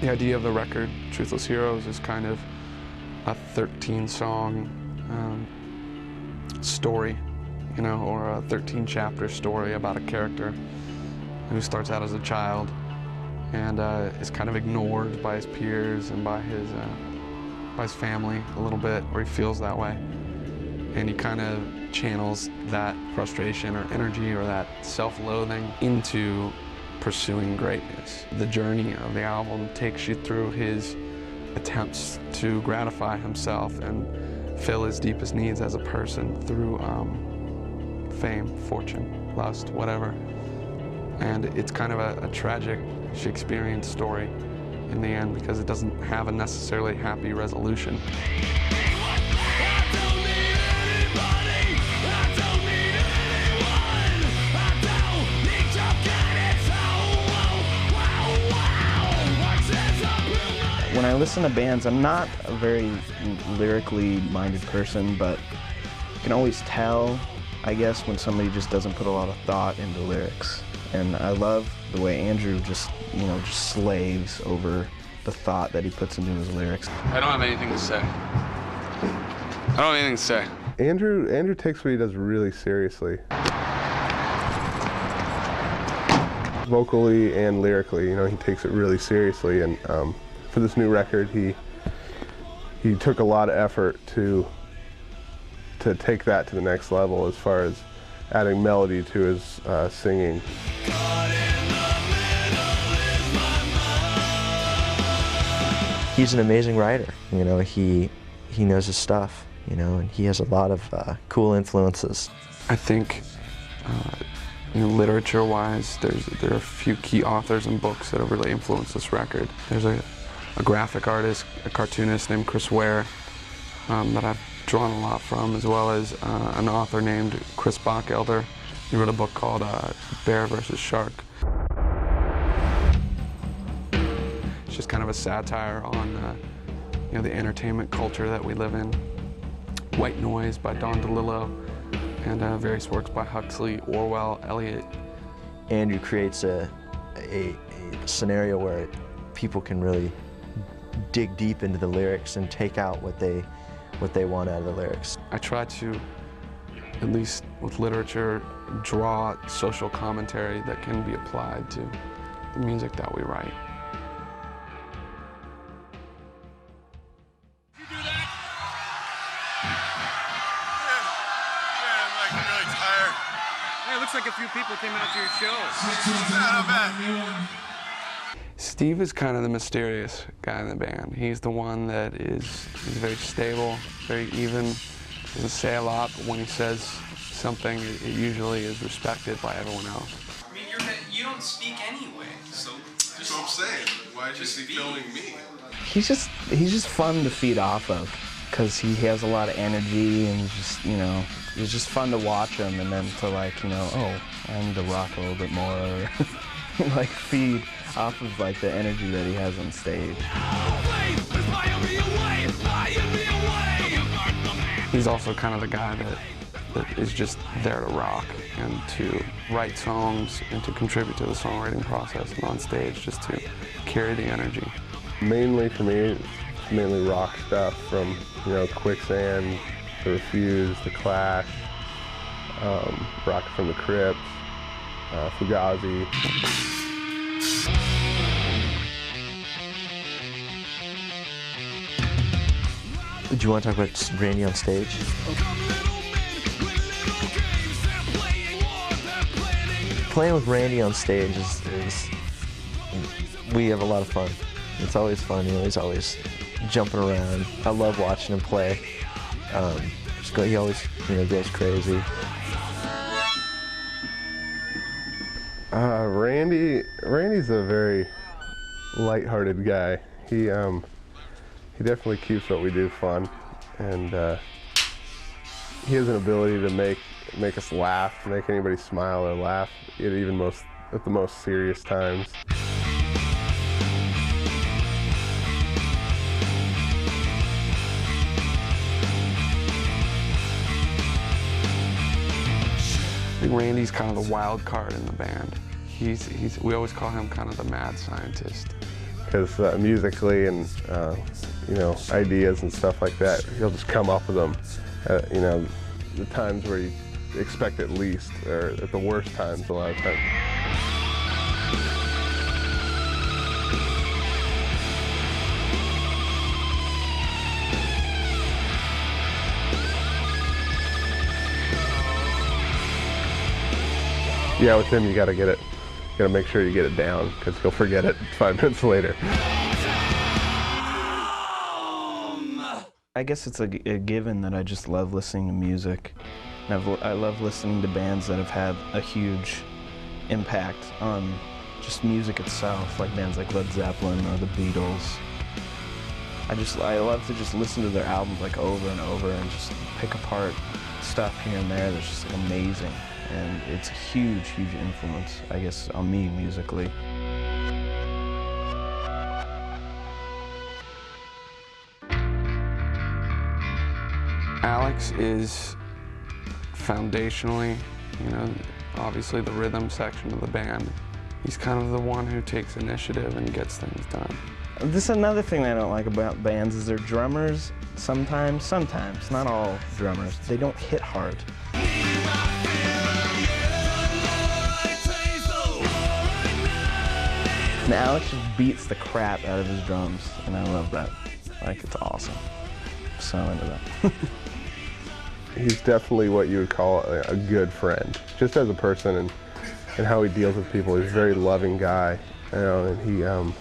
The idea of the record, Truthless Heroes, is kind of a 13-song story, you know, or a 13-chapter story about a character who starts out as a child and is kind of ignored by his peers and by his family a little bit, or he feels that way. And he kind of channels that frustration or energy or that self-loathing into pursuing greatness. The journey of the album takes you through his attempts to gratify himself and fill his deepest needs as a person through fame, fortune, lust, whatever. And it's kind of a tragic Shakespearean story in the end because it doesn't have a necessarily happy resolution. When I listen to bands, I'm not a very lyrically minded person, but you can always tell, I guess, when somebody just doesn't put a lot of thought into lyrics. And I love the way Andrew just slaves over the thought that he puts into his lyrics. I don't have anything to say. I don't have anything to say. Andrew takes what he does really seriously. Vocally and lyrically, you know, he takes it really seriously, and for this new record, he took a lot of effort to take that to the next level as far as adding melody to his singing. He's an amazing writer. You know, he knows his stuff. You know, and he has a lot of cool influences. I think, you know, literature-wise, there are a few key authors and books that have really influenced this record. There's a graphic artist, a cartoonist named Chris Ware that I've drawn a lot from, as well as an author named Chris Bockelder. He wrote a book called Bear vs. Shark. It's just kind of a satire on you know, the entertainment culture that we live in. White Noise by Don DeLillo, and various works by Huxley, Orwell, Eliot. Andrew creates a scenario where people can really dig deep into the lyrics and take out what they want out of the lyrics. I try to, at least with literature, draw social commentary that can be applied to the music that we write. Hey, it looks like a few people came out to your show. Not bad. Steve is kind of the mysterious guy in the band. He's the one that he's very stable, very even, doesn't say a lot, but when he says something, it usually is respected by everyone else. I mean, you don't speak anyway, so That's what I'm saying. Why is he filming me? He's just fun to feed off of, because he has a lot of energy, and just, you know, it's just fun to watch him, and then to, like, you know, oh, I need to rock a little bit more, or like feed off of like the energy that he has on stage. He's also kind of the guy that is just there to rock and to write songs and to contribute to the songwriting process, and on stage just to carry the energy. Mainly for me, it's mainly rock stuff, from, you know, Quicksand, The Refuse, The Clash, Rocket from the Crypt, Fugazi. Do you want to talk about Randy on stage? Playing with Randy on stage is we have a lot of fun. It's always fun, you know, he's always jumping around. I love watching him play. He always, you know, goes crazy. Randy's a very lighthearted guy. He definitely keeps what we do fun, and he has an ability to make us laugh, make anybody smile or laugh, at the most serious times. I think Randy's kind of the wild card in the band. We always call him kind of the mad scientist. because musically and you know, ideas and stuff like that, he'll just come up with them. You know, the times where you expect it least, or at the worst times a lot of times. Yeah, with him you gotta get it, you gotta make sure you get it down, because he'll forget it 5 minutes later. I guess it's a given that I just love listening to music. And I love listening to bands that have had a huge impact on just music itself, like bands like Led Zeppelin or the Beatles. I love to just listen to their albums like over and over and just pick apart stuff here and there that's just like amazing. And it's a huge, huge influence, I guess, on me musically. Alex is foundationally, you know, obviously the rhythm section of the band. He's kind of the one who takes initiative and gets things done. This is another thing I don't like about bands is their drummers sometimes, not all drummers, they don't hit hard. And Alex just beats the crap out of his drums, and I love that. Like, it's awesome. I'm so into that. He's definitely what you would call a good friend, just as a person and how he deals with people. He's a very loving guy, you know,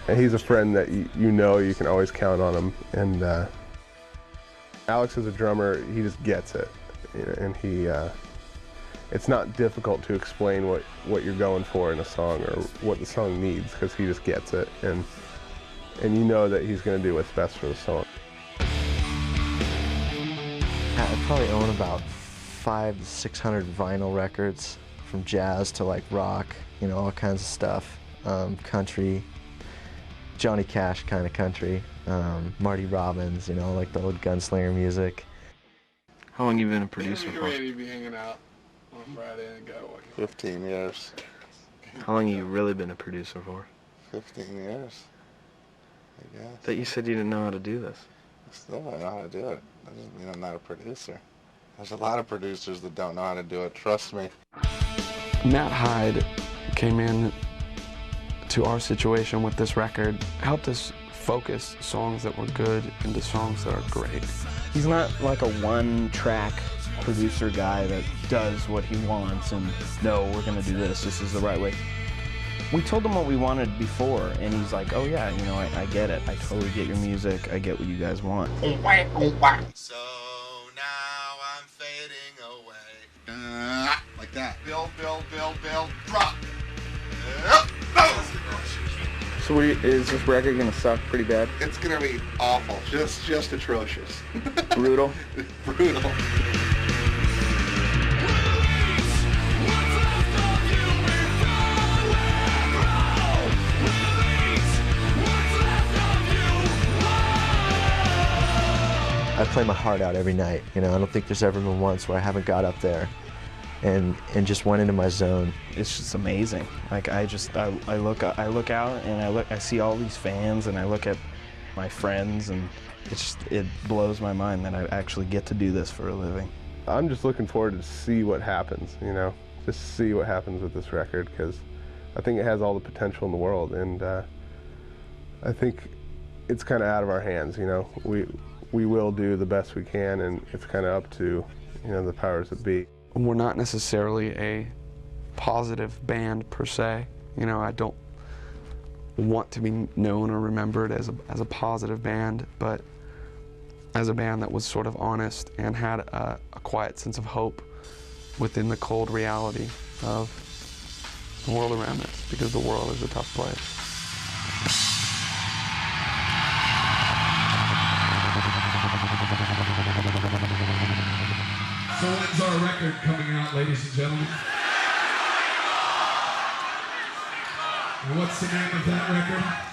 and he's a friend that you know you can always count on him. And Alex is a drummer, he just gets it, you know, and it's not difficult to explain what you're going for in a song or what the song needs, because he just gets it, and you know that he's going to do what's best for the song. I probably own about 500 to 600 vinyl records, from jazz to like rock, you know, all kinds of stuff. Country, Johnny Cash kind of country, Marty Robbins, you know, like the old gunslinger music. How long have you been a producer for? Ready to be hanging out on Friday and go. 15 years. How long have you really been a producer for? 15 years, I guess. But you said you didn't know how to do this. I still don't know how to do it. That doesn't mean I'm not a producer. There's a lot of producers that don't know how to do it, trust me. Matt Hyde came in to our situation with this record, helped us focus songs that were good into songs that are great. He's not like a one-track producer guy that does what he wants and, no, we're gonna do this is the right way. We told him what we wanted before, and he's like, oh yeah, you know, I get it. I totally get your music. I get what you guys want. So now I'm fading away. Like that. Build, drop. So is this record gonna suck pretty bad? It's gonna be awful. Just atrocious. Brutal? Brutal. I play my heart out every night, you know. I don't think there's ever been once where I haven't got up there and just went into my zone. It's just amazing. Like I look out and I see all these fans, and I look at my friends, and it blows my mind that I actually get to do this for a living. I'm just looking forward to see what happens, you know, just see what happens with this record, because I think it has all the potential in the world, and I think it's kind of out of our hands, you know. We will do the best we can, and it's kind of up to, you know, the powers that be. We're not necessarily a positive band per se. You know, I don't want to be known or remembered as a positive band, but as a band that was sort of honest and had a quiet sense of hope within the cold reality of the world around us, because the world is a tough place. So when's our record coming out, ladies and gentlemen? And what's the name of that record?